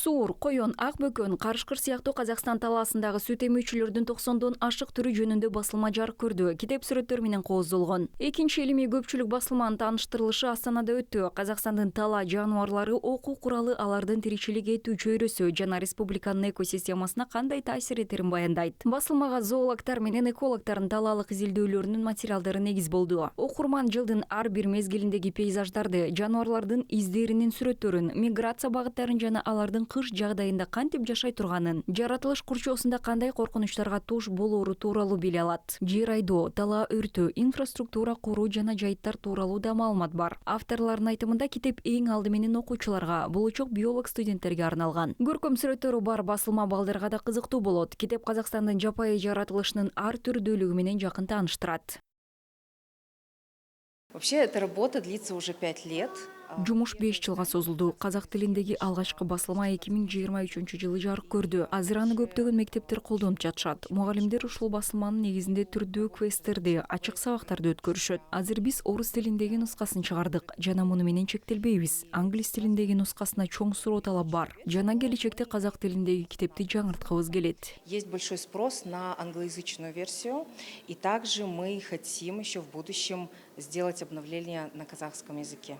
Суур, койон, ак бөкөн, карышкыр сыяктуу Казакстан талаасындагы сүт эмүүчүлөрдүн 90дон ашык түрү жөнүндө басылма жарык көрдү. Китеп сүрөттөр менен кооздолгон. Экинчи илимий көпчүлүк басылманын тааныштырылышы Астанада өттү. Казакстандын тала жаныбарлары окуу куралы алардын тиричилик этүү чөйрөсү жана республиканын экосистемасына кандай таасир этерин баяндайт. Басылмага зоологтор менен экологтордун талаалык изилдөөлөрүнүн материалдары негиз болду. Окурман жылдын ар бир мезгилиндеги пейзаждарды, жаныбарлардын издеринин сүрөттөрүн, миграция багыттарын жана алардын кыш жагдайында кантип жашай турганын, жаратылыш курчоосунда кандай коркунучтарга туш болоору тууралуу биле алат. Жер айдоо, дала өртөө, инфраструктура куруу жана жайыттар тууралуу да маалымат бар. Авторлордун айтымында китеп эң алды менен окуучуларга, болочок биолог студенттерге арналган. Көркөм сүрөттөрү бар басылма балдарга да кызыктуу болот. Китеп Казакстандын жапайы жаратылышынын ар түрдүүлүгү менен жакын тааныштырат. Вообще эта работа длится уже 5 лет. Жумуш 5 жылга созулду. Казак тилиндеги алгачкы басылма 2023-жылы жарык көрдү. Азыр аны көптөгөн мектептер колдонуп жатышат. Мугалимдер ушул басылманын негизинде түрдүү квесттерди, ачык сабактарды өткөрүшөт. Азыр биз орус тилиндеги нускасын чыгардык жана муну менен чектелбейбиз. Англис тилиндеги нускасына чоң суроо талап бар. Жана келечекте казак тилиндеги китепти жаңырткыбыз келет. Есть большой спрос на англоязычную версию, и также мы хотим еще в будущем сделать обновление на казахском языке.